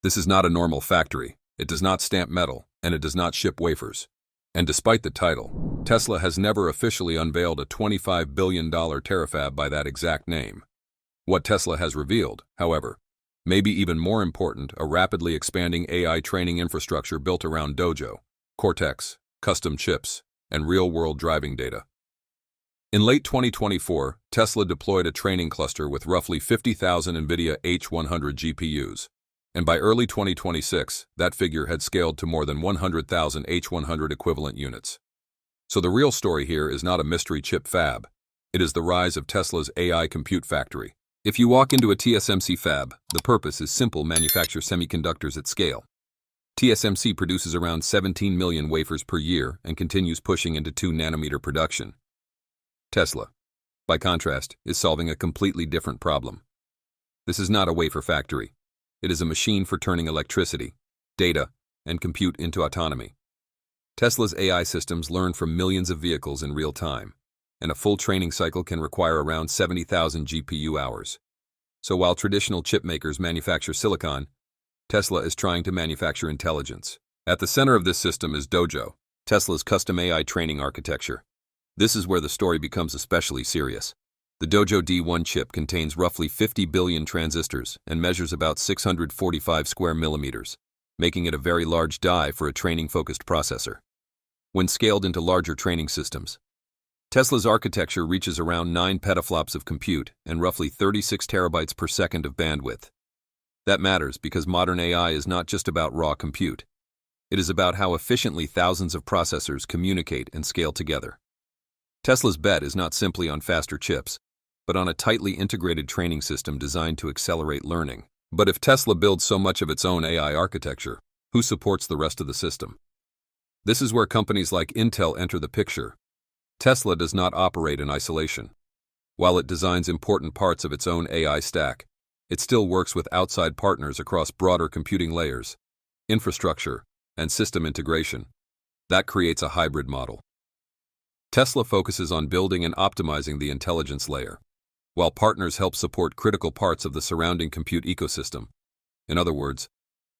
This is not a normal factory. It does not stamp metal, and it does not ship wafers. And despite the title, Tesla has never officially unveiled a $25 billion terafab by that exact name. What Tesla has revealed, however, may be even more important: a rapidly expanding AI training infrastructure built around Dojo, Cortex, custom chips, and real-world driving data. In late 2024, Tesla deployed a training cluster with roughly 50,000 NVIDIA H100 GPUs, and by early 2026, that figure had scaled to more than 100,000 H100 equivalent units. So the real story here is not a mystery chip fab. It is the rise of Tesla's AI compute factory. If you walk into a TSMC fab, the purpose is simple: manufacture semiconductors at scale. TSMC produces around 17 million wafers per year and continues pushing into 2-nanometer production. Tesla, by contrast, is solving a completely different problem. This is not a wafer factory. It is a machine for turning electricity, data, and compute into autonomy. Tesla's AI systems learn from millions of vehicles in real time, and a full training cycle can require around 70,000 GPU hours. So while traditional chip makers manufacture silicon, Tesla is trying to manufacture intelligence. At the center of this system is Dojo, Tesla's custom AI training architecture. This is where the story becomes especially serious. The Dojo D1 chip contains roughly 50 billion transistors and measures about 645 square millimeters, making it a very large die for a training-focused processor. When scaled into larger training systems, Tesla's architecture reaches around 9 petaflops of compute and roughly 36 terabytes per second of bandwidth. That matters because modern AI is not just about raw compute. It is about how efficiently thousands of processors communicate and scale together. Tesla's bet is not simply on faster chips, but on a tightly integrated training system designed to accelerate learning. But if Tesla builds so much of its own AI architecture, who supports the rest of the system? This is where companies like Intel enter the picture. Tesla does not operate in isolation. While it designs important parts of its own AI stack, it still works with outside partners across broader computing layers, infrastructure, and system integration. That creates a hybrid model. Tesla focuses on building and optimizing the intelligence layer, while partners help support critical parts of the surrounding compute ecosystem. In other words,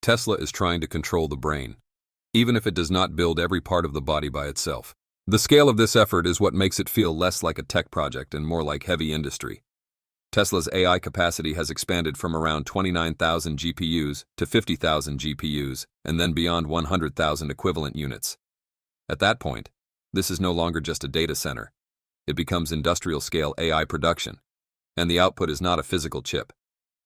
Tesla is trying to control the brain, even if it does not build every part of the body by itself. The scale of this effort is what makes it feel less like a tech project and more like heavy industry. Tesla's AI capacity has expanded from around 29,000 GPUs to 50,000 GPUs, and then beyond 100,000 equivalent units. At that point, this is no longer just a data center. It becomes industrial-scale AI production. And the output is not a physical chip.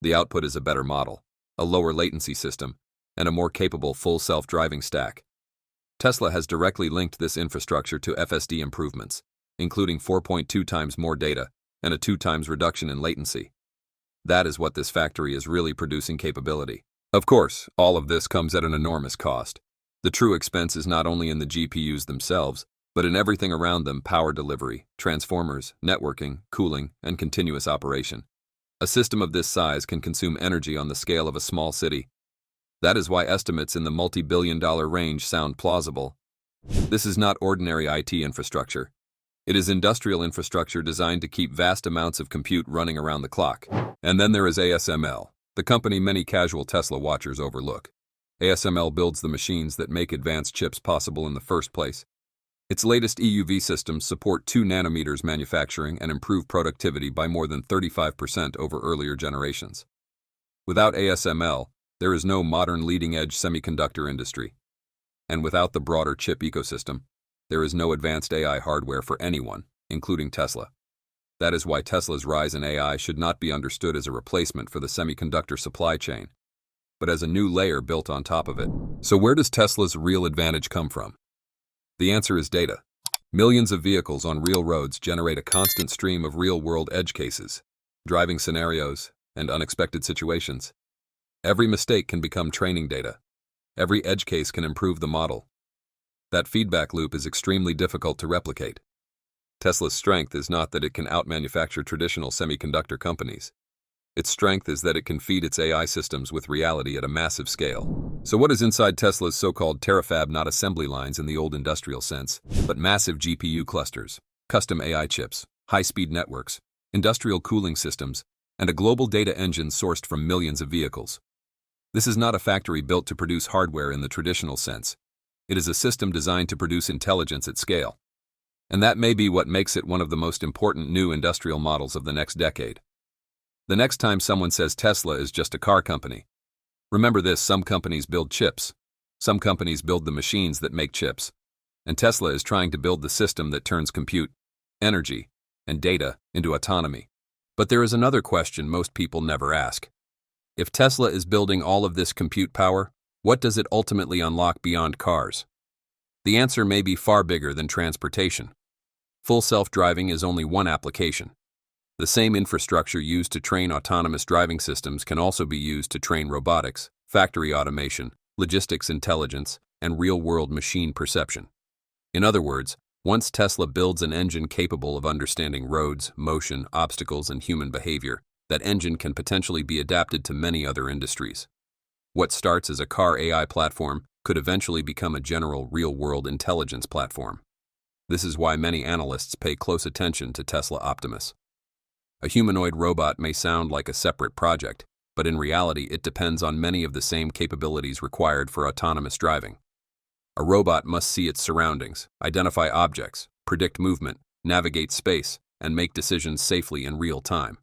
The output is a better model, a lower latency system, and a more capable full self-driving stack. Tesla has directly linked this infrastructure to FSD improvements, including 4.2 times more data and a 2 times reduction in latency. That is what this factory is really producing capability. Of course, all of this comes at an enormous cost. The true expense is not only in the GPUs themselves, but in everything around them: power delivery, transformers, networking, cooling, and continuous operation. A system of this size can consume energy on the scale of a small city. That is why estimates in the multi-billion-dollar range sound plausible. This is not ordinary IT infrastructure. It is industrial infrastructure designed to keep vast amounts of compute running around the clock. And then there is ASML, the company many casual Tesla watchers overlook. ASML builds the machines that make advanced chips possible in the first place. Its latest EUV systems support 2 nanometers manufacturing and improve productivity by more than 35% over earlier generations. Without ASML, there is no modern leading-edge semiconductor industry. And without the broader chip ecosystem, there is no advanced AI hardware for anyone, including Tesla. That is why Tesla's rise in AI should not be understood as a replacement for the semiconductor supply chain, but as a new layer built on top of it. So where does Tesla's real advantage come from? The answer is data. Millions of vehicles on real roads generate a constant stream of real-world edge cases, driving scenarios, and unexpected situations. Every mistake can become training data. Every edge case can improve the model. That feedback loop is extremely difficult to replicate. Tesla's strength is not that it can outmanufacture traditional semiconductor companies. Its strength is that it can feed its AI systems with reality at a massive scale. So what is inside Tesla's so-called Terafab? Not assembly lines in the old industrial sense, but massive GPU clusters, custom AI chips, high-speed networks, industrial cooling systems, and a global data engine sourced from millions of vehicles. This is not a factory built to produce hardware in the traditional sense. It is a system designed to produce intelligence at scale. And that may be what makes it one of the most important new industrial models of the next decade. The next time someone says Tesla is just a car company, remember this: some companies build chips. Some companies build the machines that make chips. And Tesla is trying to build the system that turns compute, energy, and data into autonomy. But there is another question most people never ask. If Tesla is building all of this compute power, what does it ultimately unlock beyond cars? The answer may be far bigger than transportation. Full self-driving is only one application. The same infrastructure used to train autonomous driving systems can also be used to train robotics, factory automation, logistics intelligence, and real-world machine perception. In other words, once Tesla builds an engine capable of understanding roads, motion, obstacles, and human behavior, that engine can potentially be adapted to many other industries. What starts as a car AI platform could eventually become a general real-world intelligence platform. This is why many analysts pay close attention to Tesla Optimus. A humanoid robot may sound like a separate project, but in reality it depends on many of the same capabilities required for autonomous driving. A robot must see its surroundings, identify objects, predict movement, navigate space, and make decisions safely in real time.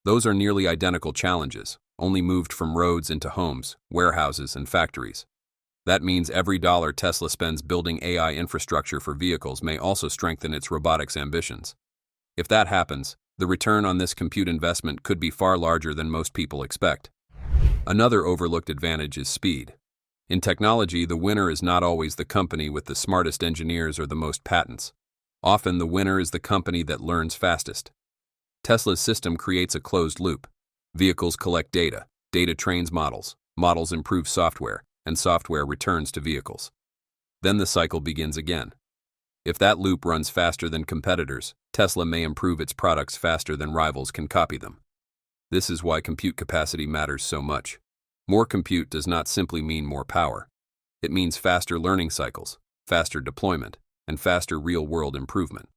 Those are nearly identical challenges, only moved from roads into homes, warehouses, and factories. That means every dollar Tesla spends building AI infrastructure for vehicles may also strengthen its robotics ambitions. If that happens, the return on this compute investment could be far larger than most people expect. Another overlooked advantage is speed. In technology, the winner is not always the company with the smartest engineers or the most patents. Often, the winner is the company that learns fastest. Tesla's system creates a closed loop. Vehicles collect data, data trains models, models improve software, and software returns to vehicles. Then the cycle begins again. If that loop runs faster than competitors, Tesla may improve its products faster than rivals can copy them. This is why compute capacity matters so much. More compute does not simply mean more power. It means faster learning cycles, faster deployment, and faster real-world improvement.